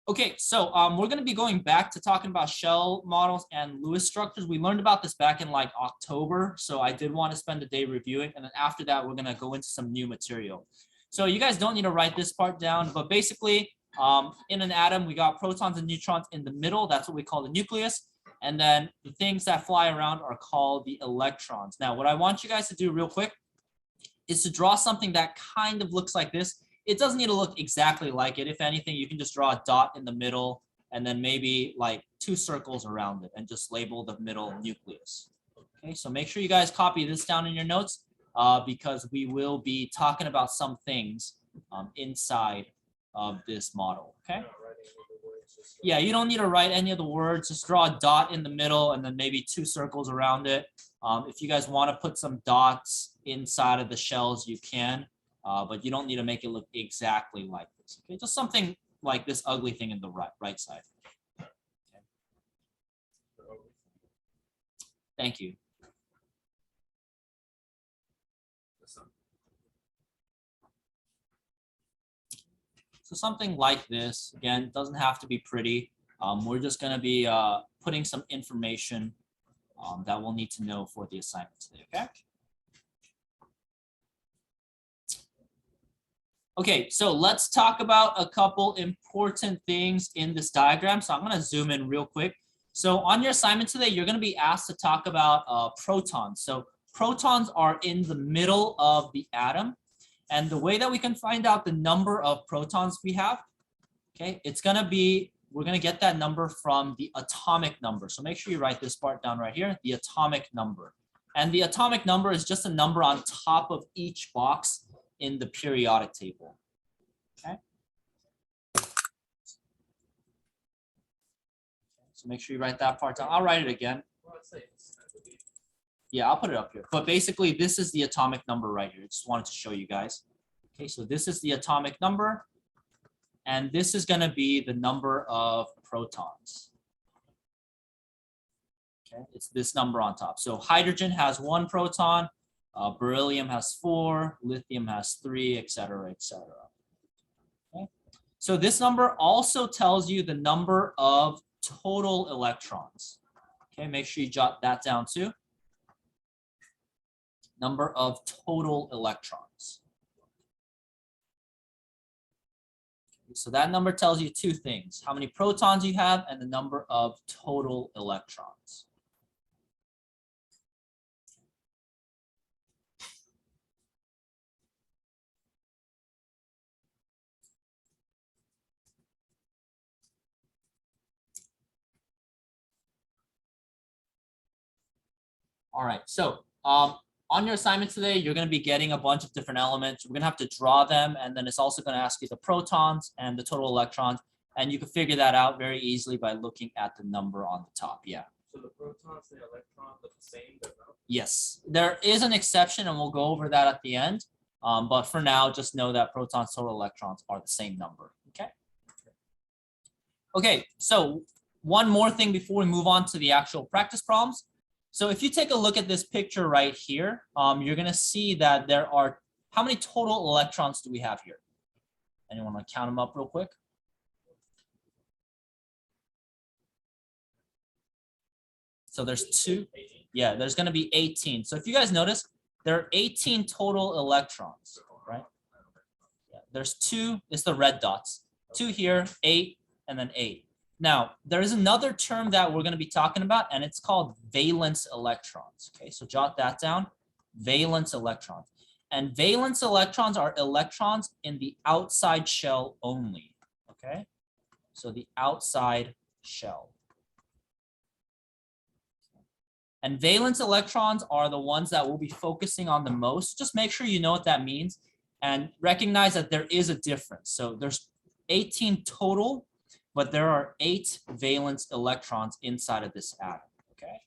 Okay, so we're going to be going back to talking about shell models and Lewis structures. We learned about this back in like October, so I did want to spend the day reviewing, and then after that, we're going to go into some new material. So you guys don't need to write this part down, but basically, in an atom, we got protons and neutrons in the middle. That's what we call the nucleus. And then the things that fly around are called the electrons. Now, what I want you guys to do real quick is to draw something that kind of looks like this. It doesn't need to look exactly like it. If anything, you can just draw a dot in the middle and then maybe like 2 circles around it and just label the middle nucleus. Okay, so make sure you guys copy this down in your notes because we will be talking about some things inside of this model, okay? Yeah, you don't need to write any of the words. Just draw a dot in the middle and then maybe 2 circles around it. If you guys want to put some dots inside of the shells, you can. But you don't need to make it look exactly like this. Okay, just something like this ugly thing in the right side. Okay. Thank you. So something like this, again, doesn't have to be pretty. We're just going to be putting some information that we'll need to know for the assignment today, okay? Okay, so let's talk about a couple important things in this diagram. So I'm going to zoom in real quick. So on your assignment today, you're going to be asked to talk about protons. So protons are in the middle of the atom. And the way that we can find out the number of protons we have, okay, it's going to be, we're going to get that number from the atomic number. So make sure you write this part down right here, the atomic number. And the atomic number is just a number on top of each box in the periodic table, okay? So make sure you write that part down. I'll write it again. Yeah, I'll put it up here. But basically, this is the atomic number right here. Just wanted to show you guys. Okay, so this is the atomic number, and this is going to be the number of protons. Okay, it's this number on top. So hydrogen has 1 proton. Beryllium has 4, lithium has 3, etc., etc. Okay. So this number also tells you the number of total electrons. Okay, make sure you jot that down too. Number of total electrons. Okay, so that number tells you 2 things: how many protons you have and the number of total electrons. All right, so on your assignment today, you're going to be getting a bunch of different elements. We're going to have to draw them, and then it's also going to ask you the protons and the total electrons, and you can figure that out very easily by looking at the number on the top. Yeah. So the protons and the electrons look the same? Yes, there is an exception, and we'll go over that at the end. But for now, just know that protons, total electrons are the same number. Okay. Okay, so one more thing before we move on to the actual practice problems. So if you take a look at this picture right here, you're going to see that there are, how many total electrons do we have here? Anyone want to count them up real quick? So there's 2. Yeah, there's going to be 18. So if you guys notice, there are 18 total electrons, right? Yeah, there's 2, it's the red dots. 2 here, 8, and then 8. Now, there is another term that we're going to be talking about, and it's called valence electrons. Okay, so jot that down, valence electrons. And valence electrons are electrons in the outside shell only. Okay, so the outside shell. And valence electrons are the ones that we'll be focusing on the most. Just make sure you know what that means and recognize that there is a difference. So there's 18 total, but there are 8 valence electrons inside of this atom, okay?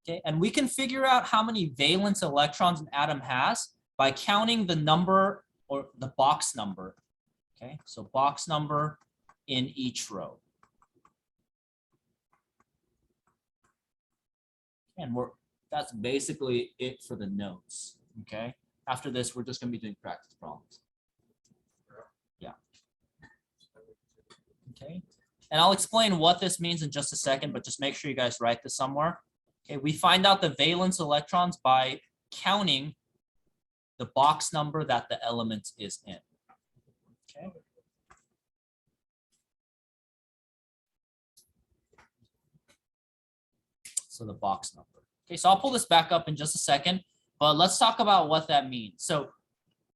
Okay, and we can figure out how many valence electrons an atom has by counting the number or the box number, okay? So box number in each row. And that's basically it for the notes, okay? After this, we're just gonna be doing practice problems. Yeah. Okay, and I'll explain what this means in just a second, but just make sure you guys write this somewhere. Okay, we find out the valence electrons by counting the box number that the element is in. Okay. So the box number. Okay, so I'll pull this back up in just a second, but let's talk about what that means. So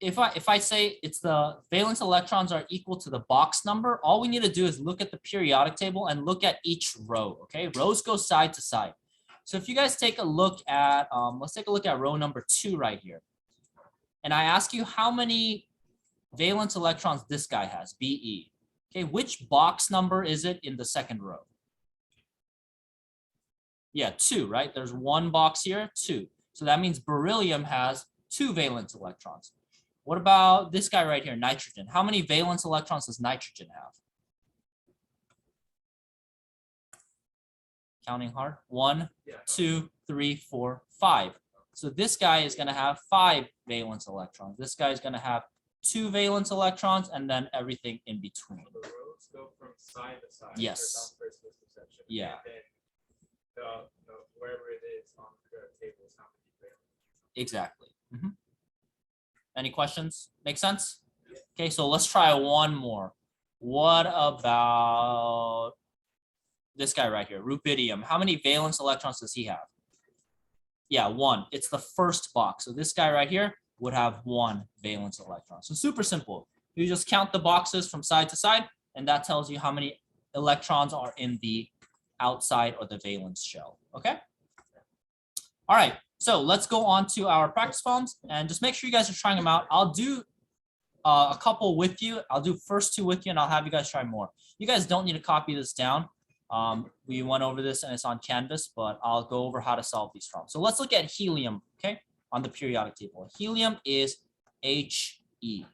if I say it's the valence electrons are equal to the box number, all we need to do is look at the periodic table and look at each row. Okay, rows go side to side. So if you guys take a look at, let's take a look at row number 2 right here. And I ask you how many valence electrons this guy has, Be. Okay, which box number is it in the second row? Yeah, 2, right? There's one box here, 2. So that means beryllium has 2 valence electrons. What about this guy right here, nitrogen? How many valence electrons does nitrogen have? Counting hard. 1, 2, 3, 4, 5. So this guy is going to have 5 valence electrons. This guy is going to have 2 valence electrons, and then everything in between. The rows go from side to side. Yes. Yeah. And then wherever it is on the table is how many valence. Exactly. Any questions? Make sense? Okay, so let's try one more. What about this guy right here, rubidium? How many valence electrons does he have? Yeah, 1. It's the first box. So this guy right here would have 1 valence electron. So super simple. You just count the boxes from side to side, and that tells you how many electrons are in the outside or the valence shell. Okay? All right. So let's go on to our practice problems and just make sure you guys are trying them out. I'll do a couple with you. I'll do first 2 with you, and I'll have you guys try more. You guys don't need to copy this down. We went over this and it's on Canvas, but I'll go over how to solve these problems. So let's look at helium, okay, on the periodic table. Helium is He.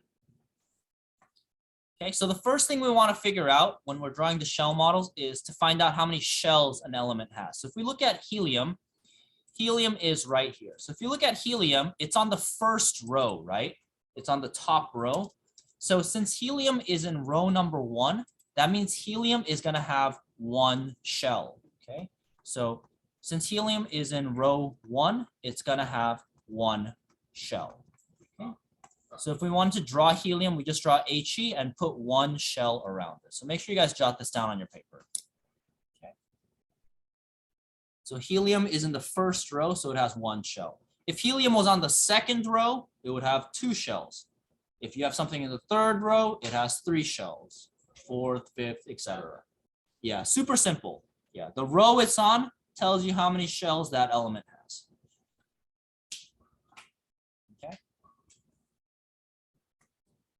Okay, so the first thing we want to figure out when we're drawing the shell models is to find out how many shells an element has. So if we look at helium, helium is right here. So if you look at helium, it's on the first row, right? It's on the top row. So since helium is in row number 1, that means helium is going to have 1 shell, okay? So since helium is in row 1, it's going to have 1 shell. Okay? So if we wanted to draw helium, we just draw He and put 1 shell around it. So make sure you guys jot this down on your paper. Okay. So helium is in the first row, so it has 1 shell. If helium was on the second row, it would have 2 shells. If you have something in the third row, it has 3 shells, 4th, 5th, etc. Yeah, super simple. Yeah, the row it's on tells you how many shells that element has. Okay.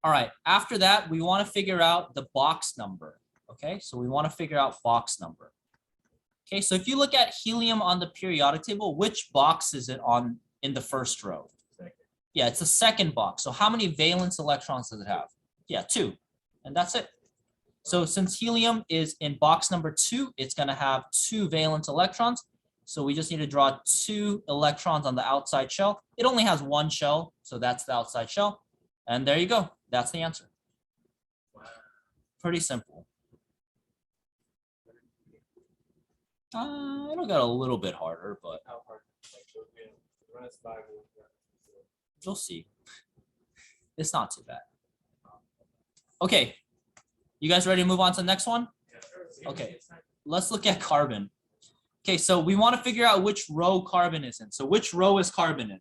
All right, after that, we want to figure out the box number. Okay, so we want to figure out box number. Okay, so if you look at helium on the periodic table, which box is it on in the first row? Yeah, it's the second box. So how many valence electrons does it have? Yeah, 2. And that's it. So since helium is in box number 2, it's going to have 2 valence electrons. So we just need to draw 2 electrons on the outside shell. It only has 1 shell, so that's the outside shell. And there you go. That's the answer. Pretty simple. It'll get a little bit harder, but you'll see. It's not too bad. Okay. You guys ready to move on to the next one? Okay, let's look at carbon. Okay, so we want to figure out which row carbon is in. So which row is carbon in?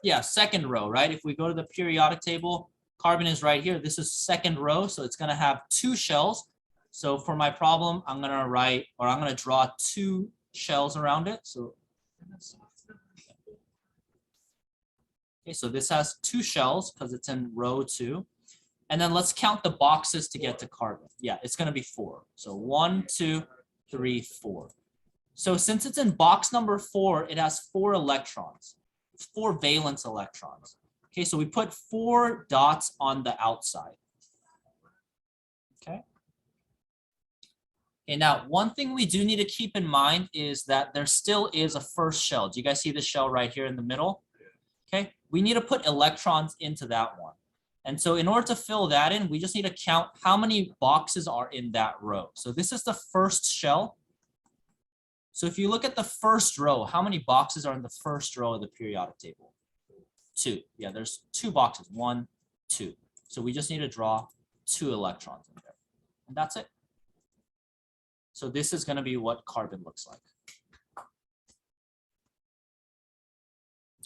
Yeah, second row, right? If we go to the periodic table, carbon is right here. This is second row, so it's going to have 2 shells. So for my problem, I'm going to draw 2 shells around it. So okay, so this has 2 shells because it's in row 2. And then let's count the boxes to get to carbon. Yeah, it's going to be 4. So 1, 2, 3, 4. So since it's in box number 4, it has 4 electrons, 4 valence electrons. Okay, so we put 4 dots on the outside. Okay. Okay, now one thing we do need to keep in mind is that there still is a first shell. Do you guys see the shell right here in the middle? Okay, we need to put electrons into that one. And so in order to fill that in, we just need to count how many boxes are in that row. So this is the first shell. So if you look at the first row, how many boxes are in the first row of the periodic table? 2. Yeah, there's 2 boxes. 1, 2. So we just need to draw 2 electrons in there. And that's it. So this is going to be what carbon looks like.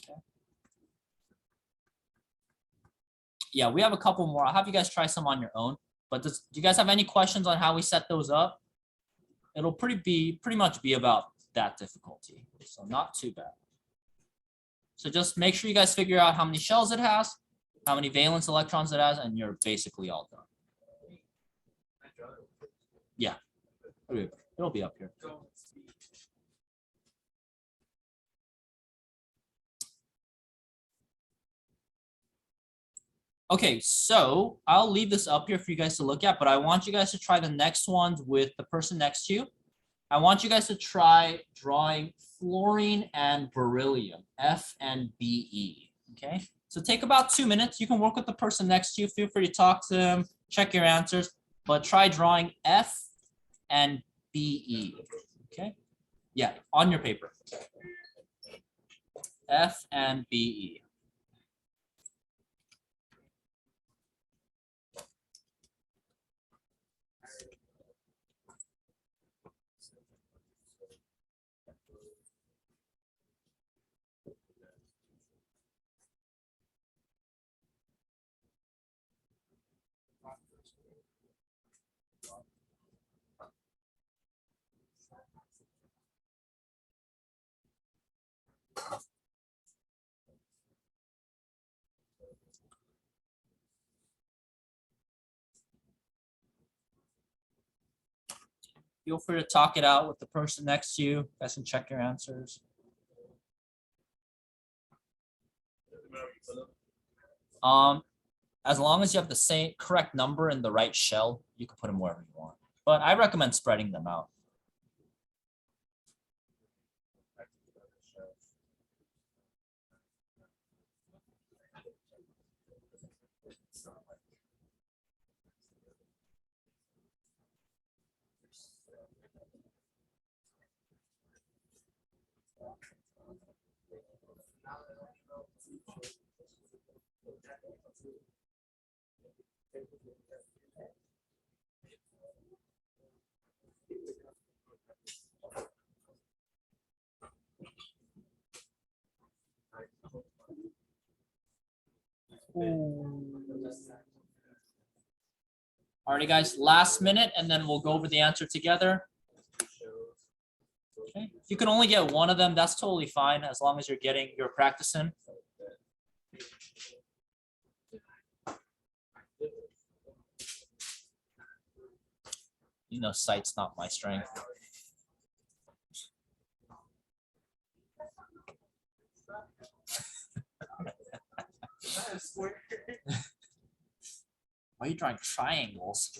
Okay. Yeah, we have a couple more. I'll have you guys try some on your own. But do you guys have any questions on how we set those up? It'll pretty much be about that difficulty. So not too bad. So just make sure you guys figure out how many shells it has, how many valence electrons it has, and you're basically all done. Yeah, it'll be up here. Okay, so I'll leave this up here for you guys to look at, but I want you guys to try the next ones with the person next to you. I want you guys to try drawing fluorine and beryllium, F and BE, okay? So take about 2 minutes. You can work with the person next to you. Feel free to talk to them, check your answers, but try drawing F and BE, okay? Yeah, on your paper. F and BE. Feel free to talk it out with the person next to you. You guys can check your answers. As long as you have the same correct number in the right shell, you can put them wherever you want. But I recommend spreading them out. Alrighty, guys, last minute, and then we'll go over the answer together. Okay. If you can only get one of them, that's totally fine, as long as you're practicing. You know, sight's not my strength. Why are you drawing triangles?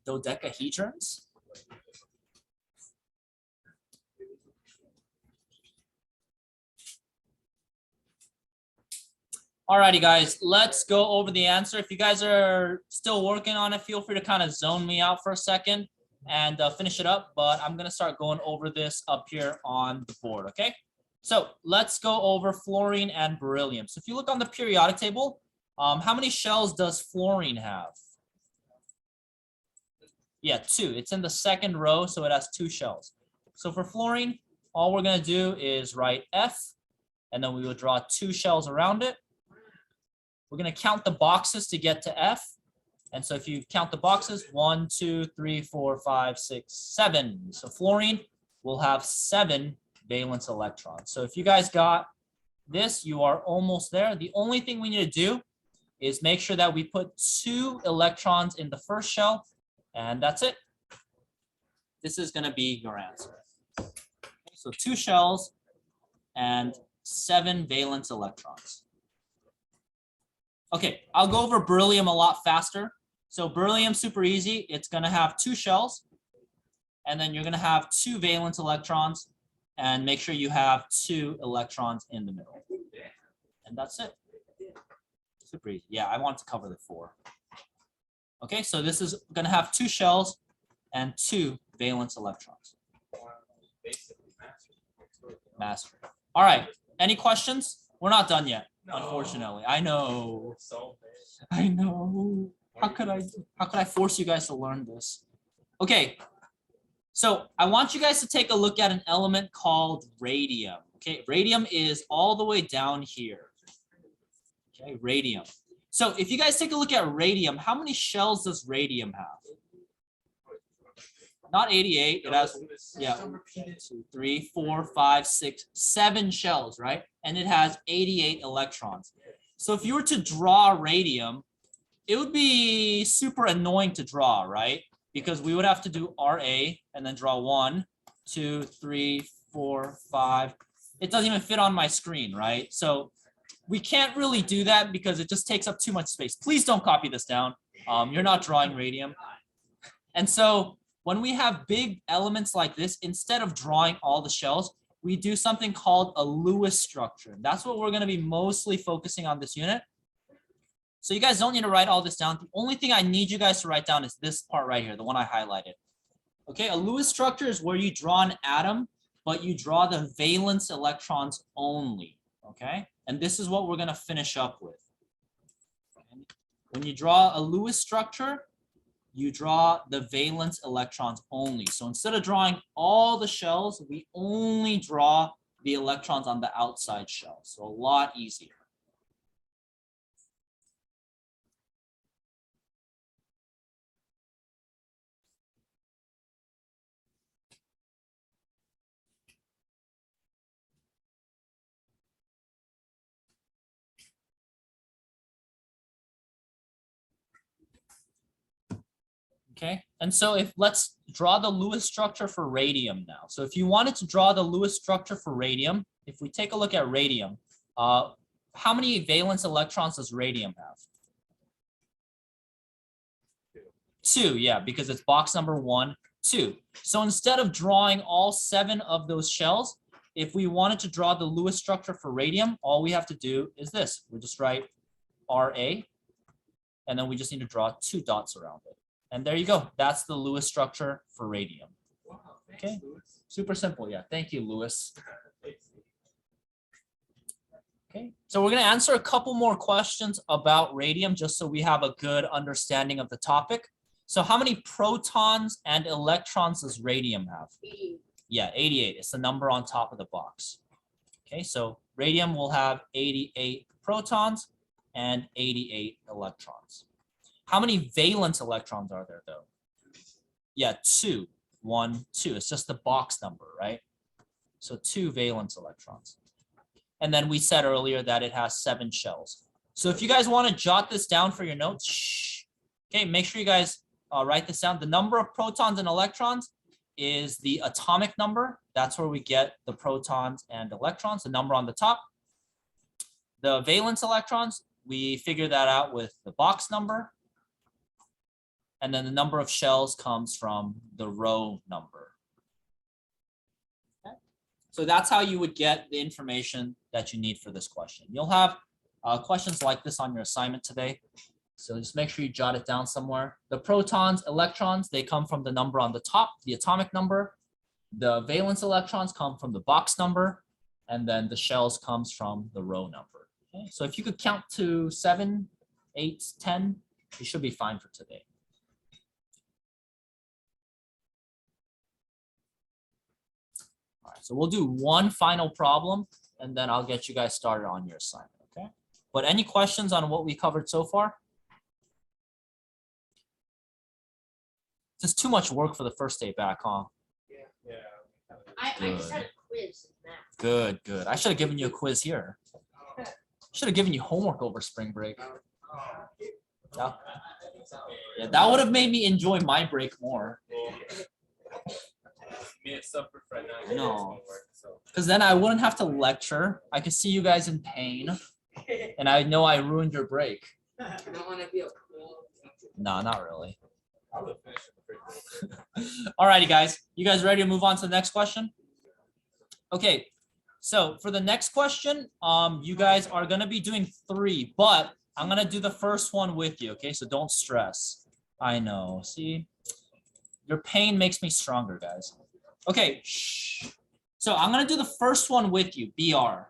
Dodecahedrons? Alrighty, guys, let's go over the answer. If you guys are still working on it, feel free to kind of zone me out for a second and finish it up. But I'm going to start going over this up here on the board, okay? So let's go over fluorine and beryllium. So if you look on the periodic table, how many shells does fluorine have? Yeah, 2. It's in the second row, so it has 2 shells. So for fluorine, all we're going to do is write F, and then we will draw 2 shells around it. We're going to count the boxes to get to F. And so if you count the boxes, 1, 2, 3, 4, 5, 6, 7. So fluorine will have 7 valence electrons. So if you guys got this, you are almost there. The only thing we need to do is make sure that we put 2 electrons in the first shell, and that's it. This is going to be your answer. So 2 shells and 7 valence electrons. Okay, I'll go over beryllium a lot faster. So beryllium, super easy. It's going to have 2 shells, and then you're going to have 2 valence electrons, and make sure you have 2 electrons in the middle. And that's it. Super easy. Yeah, I want to cover the 4. Okay, so this is going to have 2 shells and 2 valence electrons. Master. All right. Any questions? We're not done yet, unfortunately. I know. I know. How could I force you guys to learn this? Okay. So I want you guys to take a look at an element called radium. Okay, radium is all the way down here. Okay, radium. So if you guys take a look at radium, how many shells does radium have? Not 88. It has 1, 2, 3, 4, 5, 6, 7 shells, right? And it has 88 electrons. So if you were to draw radium, it would be super annoying to draw, right? Because we would have to do RA and then draw 1, 2, 3, 4, 5. It doesn't even fit on my screen, right? So we can't really do that because it just takes up too much space. Please don't copy this down. You're not drawing radium. And so when we have big elements like this, instead of drawing all the shells, we do something called a Lewis structure. That's what we're going to be mostly focusing on this unit. So you guys don't need to write all this down. The only thing I need you guys to write down is this part right here, the one I highlighted. Okay, a Lewis structure is where you draw an atom, but you draw the valence electrons only, okay? And this is what we're going to finish up with. When you draw a Lewis structure, you draw the valence electrons only. So instead of drawing all the shells, we only draw the electrons on the outside shell. So a lot easier. Okay, and so if let's draw the Lewis structure for radium now. So if you wanted to draw the Lewis structure for radium, if we take a look at radium, how many valence electrons does radium have? 2, yeah, because it's box number 1, 2. So instead of drawing all 7 of those shells, if we wanted to draw the Lewis structure for radium, all we have to do is this. We just write RA, and then we just need to draw 2 dots around it. And there you go. That's the Lewis structure for radium. Wow, thanks, Okay, Louis. super simple. Yeah, thank you, Lewis. Okay, so we're going to answer a couple more questions about radium just so we have a good understanding of the topic. So how many protons and electrons does radium have? 88. Yeah, 88. It's the number on top of the box. Okay, so radium will have 88 protons and 88 electrons. How many valence electrons are there though? Yeah, 2. 1, 2. It's just the box number, right? So 2 valence electrons. And then we said earlier that it has 7 shells. So if you guys want to jot this down for your notes, okay, make sure you guys write this down. The number of protons and electrons is the atomic number. That's where we get the protons and electrons, the number on the top. The valence electrons, we figure that out with the box number. And then the number of shells comes from the row number. Okay. So that's how you would get the information that you need for this question. You'll have questions like this on your assignment today. So just make sure you jot it down somewhere. The protons, electrons, they come from the number on the top, the atomic number. The valence electrons come from the box number. And then the shells comes from the row number. Okay. So if you could count to 7, 8, 10, you should be fine for today. All right, so we'll do one final problem and then I'll get you guys started on your assignment, okay? But any questions on what we covered so far? Just too much work for the first day back, huh? Yeah. I just had a quiz in math. Good, good. I should have given you a quiz here. Should have given you homework over spring break. Yeah, yeah, that would have made me enjoy my break more. Me and suffer for not I getting know. homework, so. Because then I wouldn't have to lecture. I could see you guys in pain. And I know I ruined your break. I don't want to be a cool teacher. No, not really. I would finish it pretty Alrighty, guys. You guys ready to move on to the next question? Okay. So for the next question, you guys are going to be doing 3, but I'm gonna do the first one with you, okay? So don't stress. I know. See, your pain makes me stronger, guys. Okay. Shh. So I'm gonna do the first one with you, BR.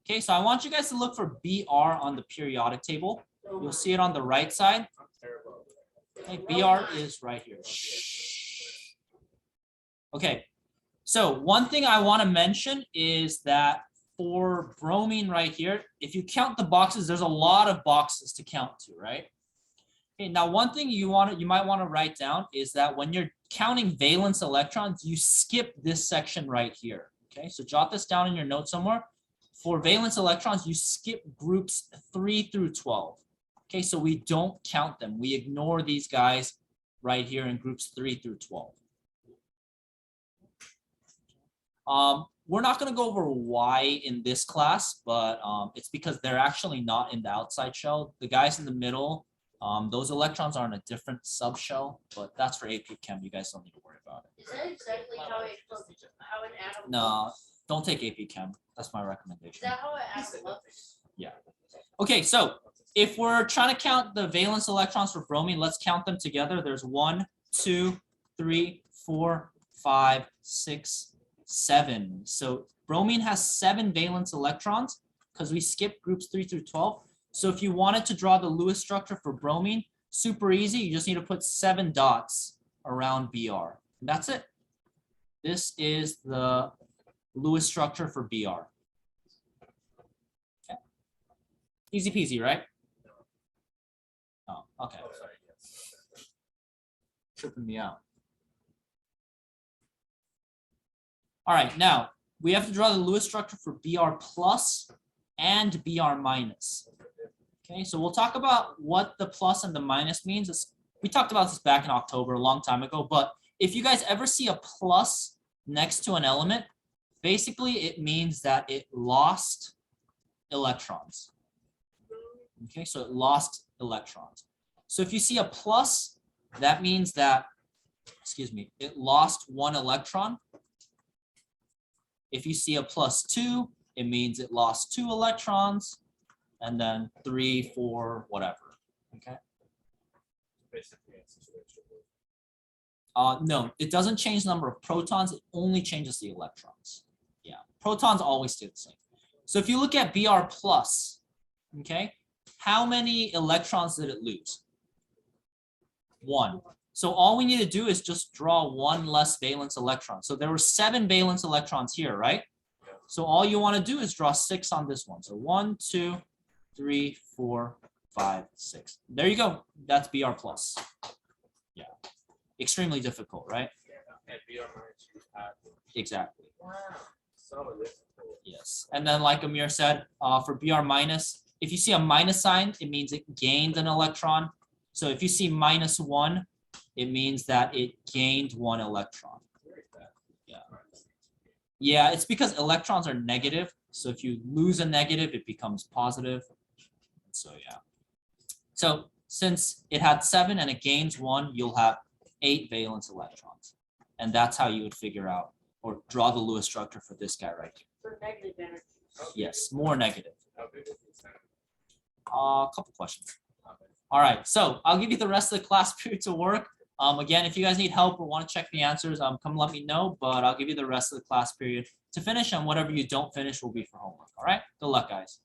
Okay, so I want you guys to look for BR on the periodic table. You'll see it on the right side. I'm terrible. Okay, BR is right here. Shh. Okay, so one thing I want to mention is that for bromine right here, if you count the boxes, there's a lot of boxes to count to, right? Okay, now one thing you might want to write down is that when you're counting valence electrons, you skip this section right here. Okay, so jot this down in your notes somewhere. For valence electrons, you skip groups 3 through 12. Okay, so we don't count them. We ignore these guys right here in groups 3 through 12. We're not going to go over why in this class, but it's because they're actually not in the outside shell. The guys in the middle, those electrons are in a different subshell, but that's for AP Chem. You guys don't need to worry about it. Is that exactly how an atom No, looks? don't take AP Chem. That's my Is recommendation. that how an atom looks? Yeah. Okay, so if we're trying to count the valence electrons for bromine, let's count them together. There's 1, 2, 3, 4, 5, 6, 7. So bromine has 7 valence electrons because we skipped groups 3 through 12. So if you wanted to draw the Lewis structure for bromine, super easy. You just need to put 7 dots around BR. And that's it. This is the Lewis structure for BR. Okay. Easy peasy, right? Oh, okay. Oh, sorry. Yes. Tripping me out. All right, now we have to draw the Lewis structure for Br plus and Br minus. Okay, so we'll talk about what the plus and the minus means. We talked about this back in October, a long time ago, but if you guys ever see a plus next to an element, basically it means that it lost electrons. Okay, so it lost electrons. So if you see a plus, that means that, excuse me, it lost 1 electron. If you see a +2, it means it lost 2 electrons, and then 3, 4, whatever. Okay. Basically, it's situation. No, it doesn't change the number of protons. It only changes the electrons. Yeah, protons always stay the same. So if you look at Br plus, okay, how many electrons did it lose? 1. So all we need to do is just draw 1 less valence electron. So there were 7 valence electrons here, right? So all you want to do is draw 6 on this one. So 1, 2, 3, 4, 5, 6. There you go. That's Br plus. Yeah. Extremely difficult, right? And BR minus you add. Exactly. Wow. So difficult. Yes. And then like Amir said, for Br minus, if you see a minus sign, it means it gained an electron. So if you see -1, it means that it gained 1 electron. Yeah. Yeah, it's because electrons are negative. So if you lose a negative, it becomes positive. So yeah. So since it had 7 and it gains 1, you'll have 8 valence electrons. And that's how you would figure out or draw the Lewis structure for this guy right here. For negative energy. Yes, more negative. How big is the center? A couple questions. All right, so I'll give you the rest of the class period to work. Again, if you guys need help or want to check the answers, come let me know, but I'll give you the rest of the class period to finish, and whatever you don't finish will be for homework. All right, good luck, guys.